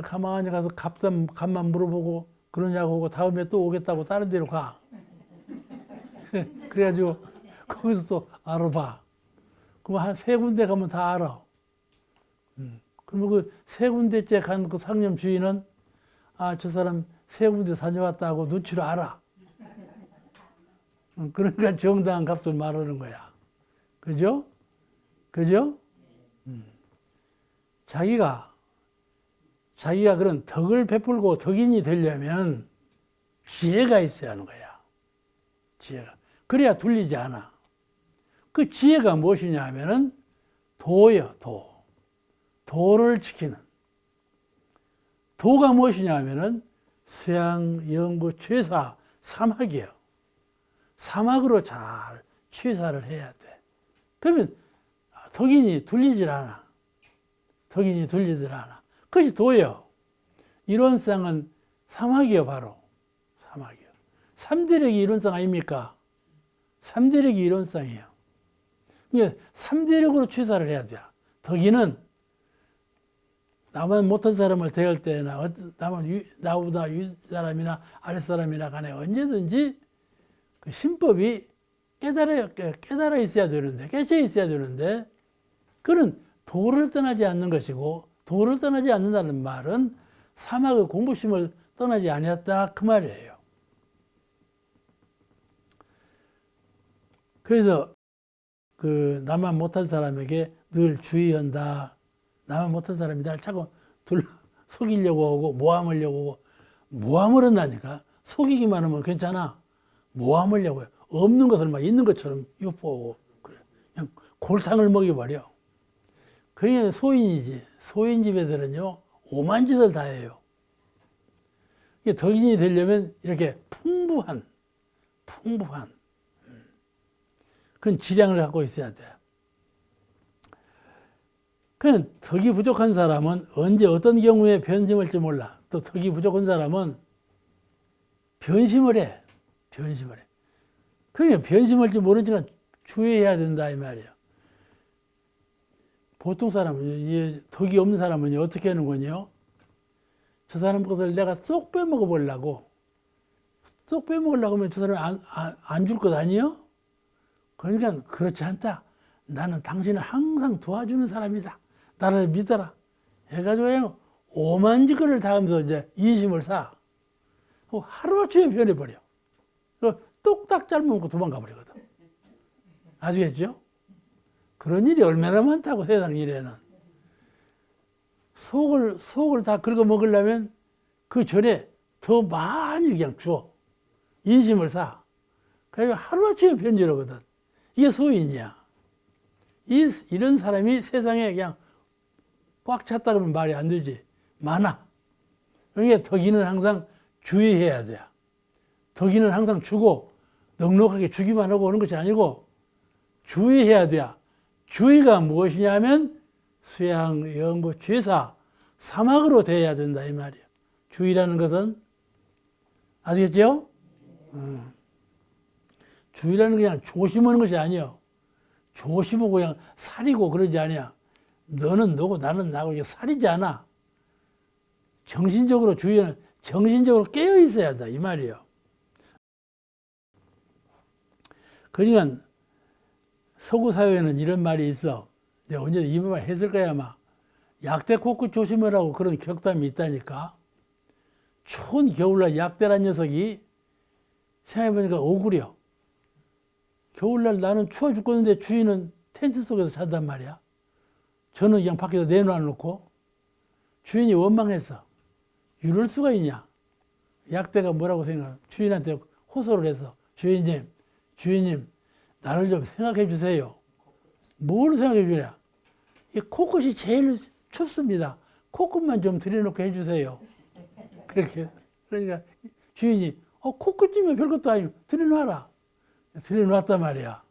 가만히 가서 값만 물어보고 그러냐고 하고 다음에 또 오겠다고 다른 데로 가. 그래가지고 거기서 또 알아봐. 그럼 한 3군데 가면 다 알아. 그러면 그 3군데째 간 그 상점 주인은 아, 저 사람 3군데 다녀왔다고 눈치를 알아. 그러니까 정당한 값을 말하는 거야. 그죠? 그죠? 자기가 그런 덕을 베풀고 덕인이 되려면 지혜가 있어야 하는 거야. 지혜가. 그래야 둘리지 않아. 그 지혜가 무엇이냐 하면은 도예요, 도. 도를 지키는. 도가 무엇이냐 하면은 수양, 영구, 최사, 삼학이에요. 삼학으로 잘 취사를 해야 돼. 그러면 덕인이 둘리질 않아. 덕인이 둘리질 않아. 그것이 도예요. 이론상은 삼학이요, 바로. 삼학이요. 삼대력이 이론상 아닙니까? 삼대력이 이론상이에요. 그러니까 삼대력으로 취사를 해야 돼요. 덕인은 나만 못한 사람을 대할 때나 나보다 위 사람이나 아랫 사람이나 간에 언제든지 그 신법이 깨달아 있어야 되는데, 깨져 있어야 되는데, 그는 도를 떠나지 않는 것이고, 도를 떠나지 않는다는 말은 사막의 공부심을 떠나지 아니었다 그 말이에요. 그래서 그 나만 못한 사람에게 늘 주의한다. 나만 못한 사람이 나를 자꾸 속이려고 하고 모함하려고 하고 모함을 한다니까. 속이기만 하면 괜찮아. 모함하려고 해요. 없는 것을 막 있는 것처럼 유포하고 그래. 그냥 골탕을 먹여버려. 그게 소인이지. 소인 집애들은요 오만 짓을 다 해요. 이게 덕인이 되려면 이렇게 풍부한 그런 지량을 갖고 있어야 돼. 그냥 덕이 부족한 사람은 언제 어떤 경우에 변심할지 몰라. 또 덕이 부족한 사람은 변심을 해. 그러니까 변심할지 모르니까 주의해야 된다 이 말이에요. 보통 사람은 덕이 없는 사람은 어떻게 하는 거냐? 저 사람 것을 내가 쏙 빼먹어 보려고 하면 저 사람이 안 줄 것 아니요? 그러니까 그렇지 않다. 나는 당신을 항상 도와주는 사람이다. 나를 믿어라. 해가지고 그냥 오만지거리를 다 하면서 이제 인심을 사. 하루아침에 변해버려. 똑딱 짧먹고 도망가 버리거든. 아시겠죠? 그런 일이 얼마나 많다고 세상 일에는. 속을 다 긁어 먹으려면 그 전에 더 많이 그냥 줘. 인심을 사. 그래서 하루아침에 변질하거든. 이게 소인이야. 이런 사람이 세상에 그냥 꽉 찼다 그러면 말이 안 되지. 많아. 그러니까 덕이는 항상 주의해야 돼. 덕이는 항상 주고 넉넉하게 주기만 하고 오는 것이 아니고 주의해야 돼. 주의가 무엇이냐 하면 수양, 영구, 죄사, 사막으로 돼야 된다 이 말이에요. 주의라는 것은 아시겠죠? 주의라는 게 그냥 조심하는 것이 아니에요. 조심하고 그냥 사리고 그러지 아니야. 너는 너고 나는 나고 이게 사리지 않아. 정신적으로 주의는 정신적으로 깨어 있어야 한다 이 말이에요. 그러니까 서구 사회에는 이런 말이 있어. 내가 언제 이 말 했을 거야 아마. 약대 코끝 조심하라고 그런 격담이 있다니까. 추운 겨울날 약대란 녀석이 생각해보니까 억울해요. 겨울날 나는 추워 죽겠는데 주인은 텐트 속에서 잔단 말이야. 저는 그냥 밖에서 내놔놓고 주인이 원망했어. 이럴 수가 있냐. 약대가 뭐라고 생각해. 주인한테 호소를 해서 주인님 나를 좀 생각해 주세요. 뭘 생각해 주냐. 이 코끝이 제일 춥습니다. 코끝만 좀 들여놓고 해주세요. 그렇게. 그러니까 주인이 코끝이면 별것도 아니고 들여놔라. 들여놨단 말이야.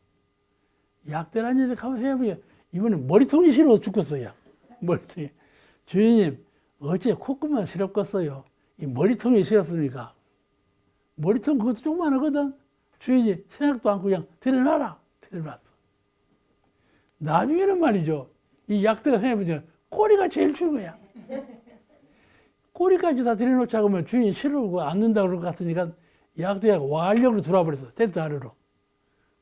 약대라는 데서 가면 생각해보니까 이번에 머리통이 싫어 죽겠어요. 머리통이. 주인님 어째 코끝만 싫었겠어요. 이 머리통이 싫었으니까. 머리통 그것도 조그만하거든. 주인이 생각도 않고 그냥 들여놔라. 들여놨어. 나중에는 말이죠. 이 약대가 생각해보니까 꼬리가 제일 추운 거야. 꼬리까지 다 들여놓자고 하면 주인이 싫어하고 안 된다고 그럴 것 같으니까 약대가 완력으로 들어와 버렸어. 텐트 아래로.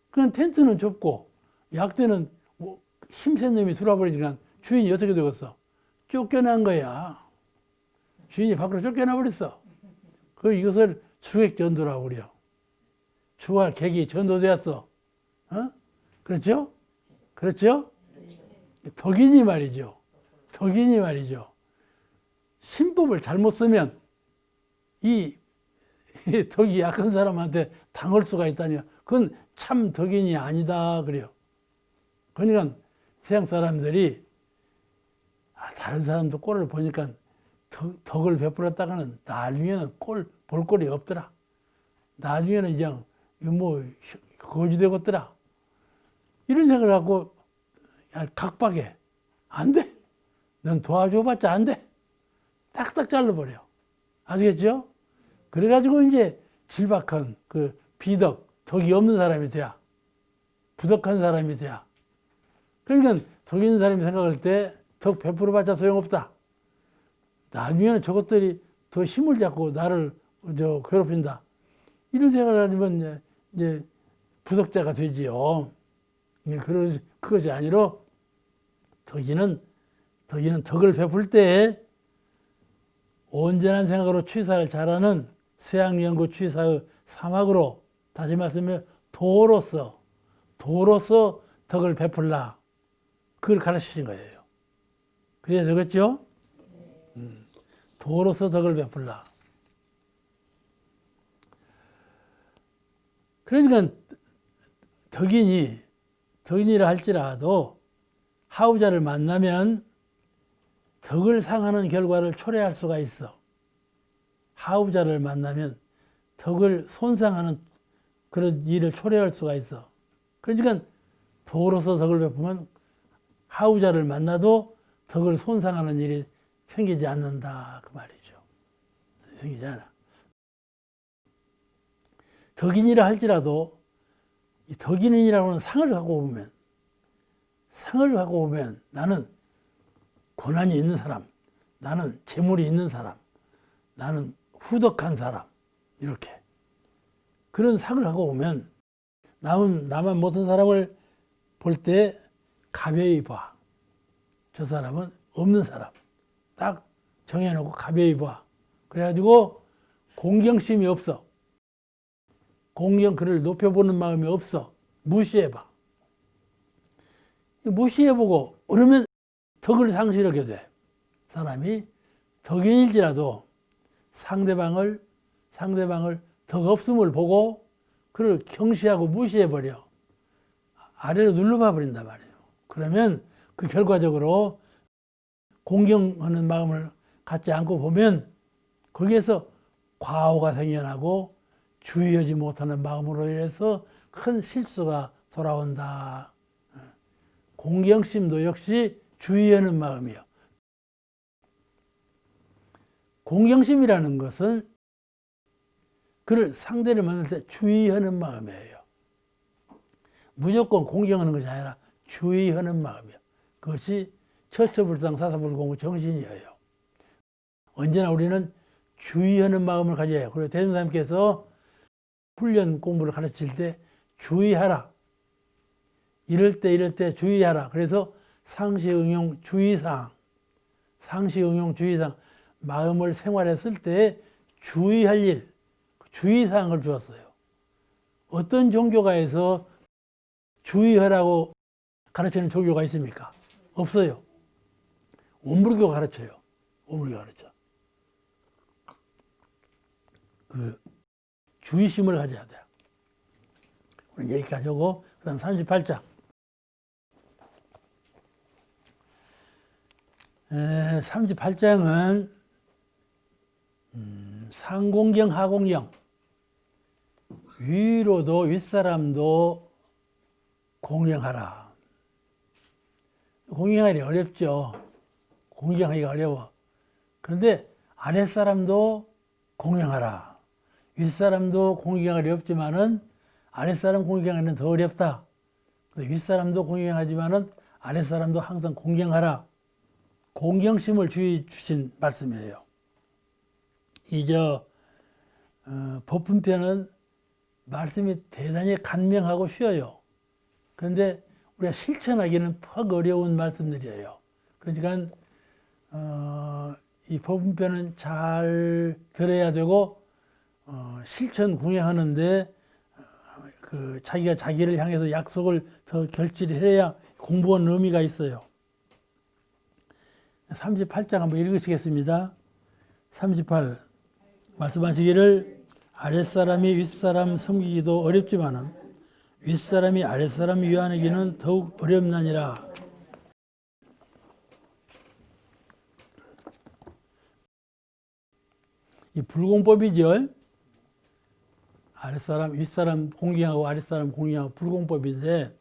그냥 텐트는 좁고 약대는 뭐 힘센 놈이 들어와 버리니까 주인이 어떻게 되겠어? 쫓겨난 거야. 주인이 밖으로 쫓겨나 버렸어. 이것을 추객전도라고 그래요. 추와 객이 전도되었어. 그렇죠? 그렇죠? 덕인이 말이죠. 덕인이 말이죠. 신법을 잘못 쓰면 이 덕이 약한 사람한테 당할 수가 있다니 그건 참 덕인이 아니다 그래요. 그러니까 세상 사람들이 다른 사람도 꼴을 보니까 덕을 베풀었다가는 나중에는 볼 꼴이 없더라. 나중에는 그냥 뭐 거지 되겠더라. 이런 생각을 하고 각박해. 안 돼. 넌 도와줘봤자 안 돼. 딱딱 잘라버려. 아시겠죠? 그래가지고 이제 질박한 비덕, 덕이 없는 사람이 돼야. 부덕한 사람이 돼야. 그러니까 덕 있는 사람이 생각할 때 덕 베풀어봤자 소용없다. 나중에는 저것들이 더 힘을 잡고 나를 괴롭힌다. 이런 생각을 하면 이제 부덕자가 되지요. 그것이 아니라 덕이는 덕을 베풀 때 온전한 생각으로 취사를 잘하는 수양연구 취사의 사막으로 다시 말씀해 도로서 덕을 베풀라. 그걸 가르치신 거예요. 그래야 되겠죠? 도로서 덕을 베풀라. 그러니까 덕인이라 할지라도 하우자를 만나면 덕을 상하는 결과를 초래할 수가 있어. 하우자를 만나면 덕을 손상하는 그런 일을 초래할 수가 있어. 그러니까 도로서 덕을 베푸면 하우자를 만나도 덕을 손상하는 일이 생기지 않는다 그 말이죠. 생기지 않아. 덕인이라 할지라도 이 덕인이라고 하는 상을 갖고 보면 나는 권한이 있는 사람, 나는 재물이 있는 사람, 나는 후덕한 사람 이렇게 그런 상을 갖고 보면 나만 못한 사람을 볼 때 가벼이 봐. 저 사람은 없는 사람. 딱 정해놓고 가벼이 봐. 그래가지고 공경심이 없어. 그를 높여보는 마음이 없어. 무시해봐. 무시해보고 그러면 덕을 상실하게 돼. 사람이 덕인일지라도 상대방을 덕 없음을 보고 그를 경시하고 무시해버려. 아래로 눌러봐 버린단 말이에요. 그러면 그 결과적으로 공경하는 마음을 갖지 않고 보면 거기에서 과오가 생겨나고 주의하지 못하는 마음으로 인해서 큰 실수가 돌아온다. 공경심도 역시 주의하는 마음이요. 공경심이라는 것은 그를 상대를 만날 때 주의하는 마음이에요. 무조건 공경하는 것이 아니라 주의하는 마음이요. 그것이 처처불상 사사불공의 정신이에요. 언제나 우리는 주의하는 마음을 가져야 해요. 그리고 대통령님께서 훈련 공부를 가르칠 때 주의하라. 이럴 때 주의하라. 그래서 상시응용 주의사항, 마음을 생활에 쓸 때 주의할 일, 주의사항을 주었어요. 어떤 종교가에서 주의하라고 가르치는 종교가 있습니까? 없어요. 원불교가 가르쳐요. 원불교가 가르쳐. 주의심을 가져야 돼요. 오늘 여기까지 하고, 그 다음 38장. 38장은, 상공경 하공경. 위로도 윗사람도 공경하라. 공경하기 어렵죠. 공경하기가 어려워. 그런데 아랫사람도 공경하라. 윗사람도 공경하기 어렵지만은 아랫사람 공경하기는 더 어렵다. 윗사람도 공경하지만은 아랫사람도 항상 공경하라. 공경심을 주신 말씀이에요. 법훈편은 말씀이 대단히 간명하고 쉬워요. 그런데 우리가 실천하기는 퍽 어려운 말씀들이에요. 그러니까 이 법훈편은 잘 들어야 되고 실천 공양하는데 자기가 자기를 향해서 약속을 더 결실을 해야 공부한 의미가 있어요. 38장 한번 읽으시겠습니다. 38 말씀하시기를 아랫사람이 윗사람 섬기기도 어렵지만은 윗사람이 아랫사람 위안하기는 더욱 어렵나니라. 이 불공법이죠. 아랫사람, 윗사람 공경하고 아랫사람 공경하고 불공법인데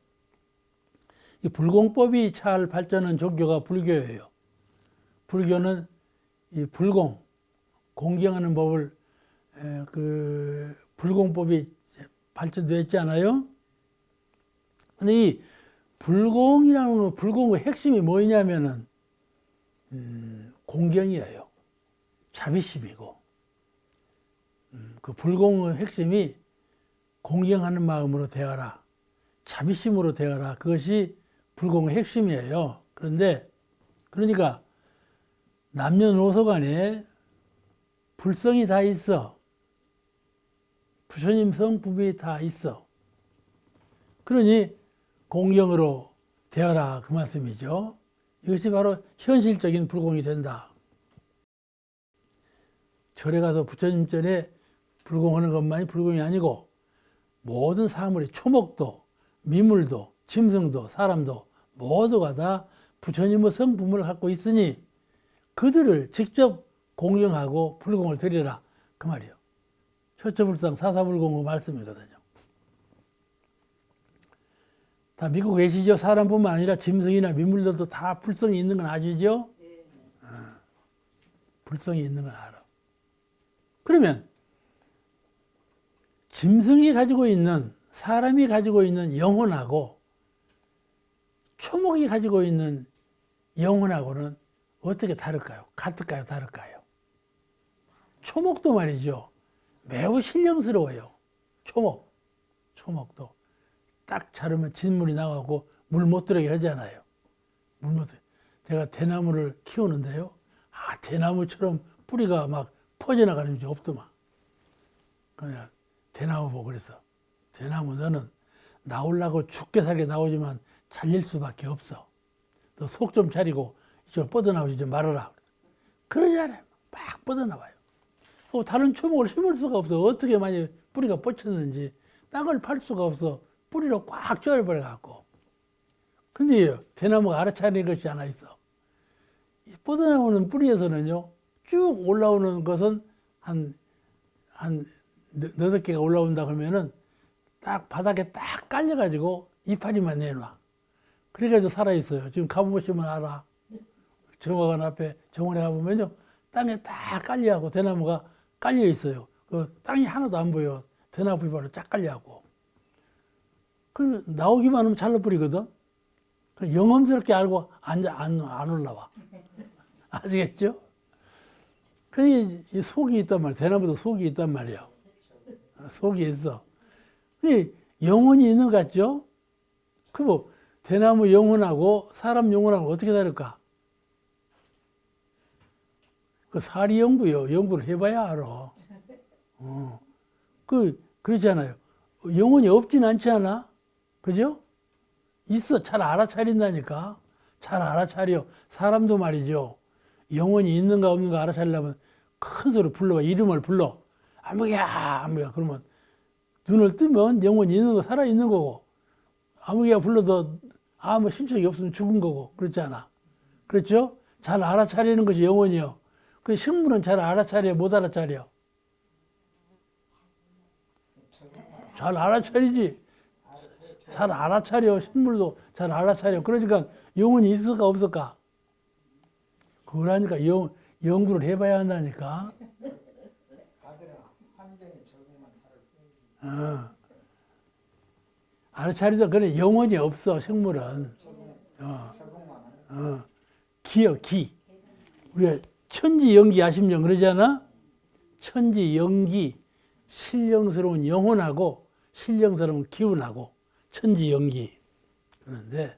이 불공법이 잘 발전한 종교가 불교예요. 불교는 이 공경하는 법을 불공법이 발전되었지 않아요? 근데 이 불공의 핵심이 뭐냐면은 공경이에요. 자비심이고 그 불공의 핵심이 공경하는 마음으로 대하라, 자비심으로 대하라. 그것이 불공의 핵심이에요. 그러니까 남녀노소 간에 불성이 다 있어. 부처님 성품이 다 있어. 그러니 공경으로 대하라 그 말씀이죠. 이것이 바로 현실적인 불공이 된다. 절에 가서 부처님 전에 불공하는 것만이 불공이 아니고 모든 사물이 초목도, 미물도, 짐승도, 사람도 모두가 다 부처님의 성품을 갖고 있으니 그들을 직접 공경하고 불공을 드리라 그 말이에요. 효처불상 사사불공의 말씀이거든요. 다 믿고 계시죠? 사람뿐만 아니라 짐승이나 미물들도 다 불성이 있는 건 아시죠? 불성이 있는 건 알아. 그러면 짐승이 가지고 있는, 사람이 가지고 있는 영혼하고 초목이 가지고 있는 영혼하고는 어떻게 다를까요? 같을까요? 다를까요? 초목도 말이죠. 매우 신령스러워요. 초목도. 딱 자르면 진물이 나가고 물 못 들어게 하잖아요. 제가 대나무를 키우는데요. 대나무처럼 뿌리가 막 퍼져나가는 게 없더만. 그냥 대나무 보고 그래서 대나무 너는 나오려고 죽게 살게 나오지만 잘릴 수밖에 없어. 너 속 좀 차리고 이쪽으로 뻗어나오지 좀 말아라. 그러지 않아요. 막 뻗어나와요. 다른 초목을 심을 수가 없어. 어떻게 만약 뿌리가 뻗쳤는지 땅을 팔 수가 없어. 뿌리로 꽉 쪼여버려갖고. 근데 대나무가 알아차리는 것이 하나 있어. 뻗어나오는 뿌리에서는요, 쭉 올라오는 것은 한 8개가 올라온다 그러면은 딱 바닥에 딱 깔려가지고 이파리만 내놔. 그래가지고 살아있어요. 지금 가보시면 알아. 정화관 앞에 정원에 가보면요, 땅에 딱 깔려하고 대나무가 깔려 있어요. 그 땅이 하나도 안 보여. 대나무 바로 쫙 깔려하고. 그 나오기만 하면 잘라버리거든. 영험스럽게 알고 안 올라와. 아시겠죠? 그 속이 있단 말이야. 대나무도 속이 있단 말이야. 속이 있어. 그 영혼이 있는 것 같죠? 그 뭐 대나무 영혼하고 사람 영혼하고 어떻게 다를까? 그 사리 연구요. 연구를 해봐야 알아. 그렇잖아요. 영혼이 없진 않지 않아? 그죠? 있어. 잘 알아차린다니까. 잘 알아차려. 사람도 말이죠. 영혼이 있는가 없는가 알아차리려면 큰 소리 불러봐. 이름을 불러. 아무개야. 그러면 눈을 뜨면 영혼이 있는 거 살아있는 거고, 아무개야 불러도 아무 신청이 없으면 죽은 거고, 그렇지 않아? 그렇죠? 잘 알아차리는 것이 영혼이요. 그 식물은 잘 알아차려, 못 알아차려. 잘 알아차리지. 잘 알아차려. 식물도 잘 알아차려. 그러니까 영혼이 있을까 없을까? 그러니까 연구를 해봐야 한다니까. 다들은 환경에 적응만 잘할 뿐이지. 알아차리도 그래 영혼이 없어 식물은. 적응만 하는. 기요 기. 우리가 천지연기 아십령 그러잖아. 천지연기 신령스러운 영혼하고 신령스러운 기운하고 천지연기. 그런데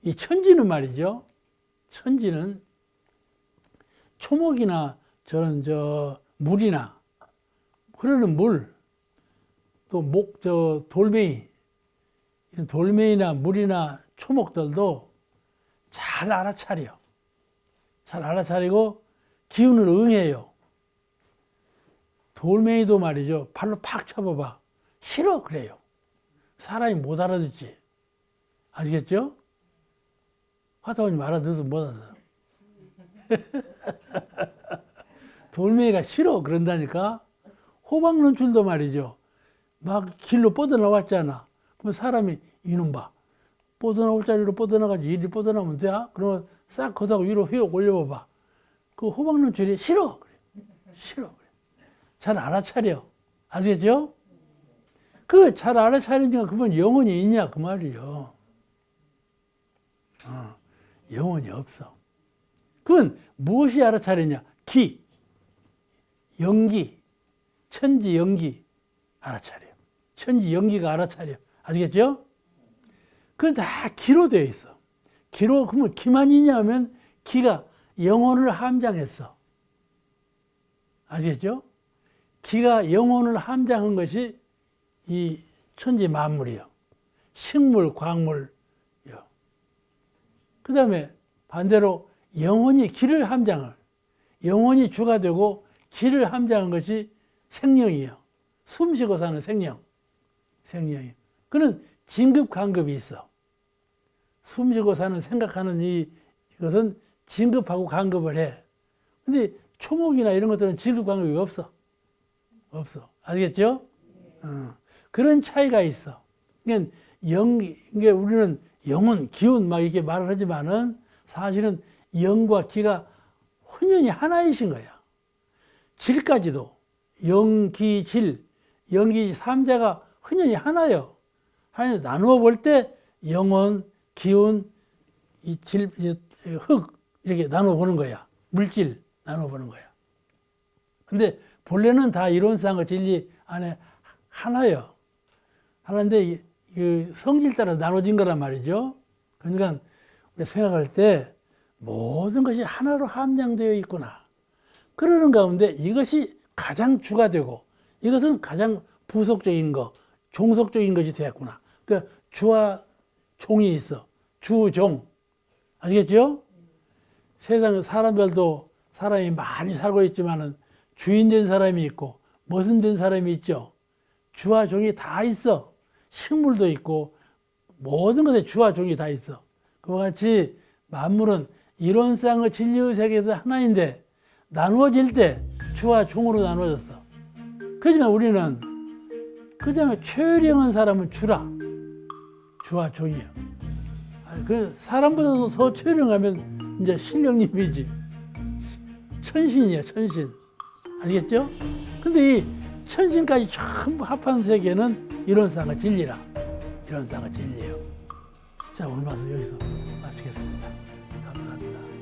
이 천지는 말이죠. 천지는 초목이나 저런 물이나 흐르는 물, 또 돌멩이, 이런 돌멩이나 물이나 초목들도 잘 알아차려. 잘 알아차리고 기운을 응해요. 돌멩이도 말이죠. 발로 팍 쳐봐봐. 싫어 그래요. 사람이 못 알아듣지. 아시겠죠? 화타원님 알아듣어도 못 알아듣어. 돌멩이가 싫어 그런다니까. 호박눈줄도 말이죠. 막 길로 뻗어나왔잖아. 그럼 사람이 이놈 봐. 뻗어나올 자리로 뻗어나가지. 이리 뻗어나오면 돼? 그러면 싹 걷다가 위로 휘어 올려봐봐. 그 호박눈줄이 싫어 그래. 싫어 그래. 잘 알아차려. 아시겠죠? 그 잘 알아차리니까 그건 영혼이 있냐 그 말이요. 영혼이 없어. 그건 무엇이 알아차리냐? 기, 연기, 천지 연기 알아차려. 천지 연기가 알아차려. 아시겠죠? 그건 다 기로 되어 있어. 기로 그러면 기만 있냐면 기가 영혼을 함장했어. 아시겠죠? 기가 영혼을 함장한 것이 이 천지 만물이요. 식물, 광물요. 그 다음에 반대로 영혼이 기를 함장을, 영혼이 주가 되고 기를 함장한 것이 생명이요. 숨쉬고 사는 생명. 생명이요. 그는 진급, 간급이 있어. 숨쉬고 사는 생각하는 이것은 진급하고 간급을 해. 근데 초목이나 이런 것들은 진급, 간급이 없어. 없어. 아시겠죠? 그런 차이가 있어. 그러니까 이게 우리는 영혼, 기운 막 이렇게 말을 하지만은 사실은 영과 기가 혼연히 하나이신 거야. 질까지도 영, 기, 질, 영기 삼자가 혼연히 하나요. 하나 나누어 볼 때 영혼, 기운, 이 질, 흙 이렇게 나누어 보는 거야. 물질 나누어 보는 거야. 근데 본래는 다 이론상의 진리 안에 하나요. 하나인데 그 성질 따라 나눠진 거란 말이죠. 그러니까 우리가 생각할 때 모든 것이 하나로 함량되어 있구나. 그러는 가운데 이것이 가장 주가 되고 이것은 가장 부속적인 거, 종속적인 것이 되었구나. 그러니까 주와 종이 있어. 주, 종. 아시겠죠? 세상 사람별도 사람이 많이 살고 있지만은 주인 된 사람이 있고 머슴 된 사람이 있죠. 주와 종이 다 있어. 식물도 있고 모든 것에 주와 종이 다 있어. 그와 같이 만물은 이론상의 진리의 세계에서 하나인데 나누어질 때 주와 종으로 나누어졌어. 그렇지만 우리는 그냥 최령한 사람은 주와 종이에요. 그 사람보다도 더 최령하면 이제 신령님이지. 천신이야, 천신. 아시겠죠? 근데 이 천신까지 전부 합한 세계는 이론상의 진리라. 이론상의 진리예요. 자, 오늘 말씀 여기서 마치겠습니다. 감사합니다.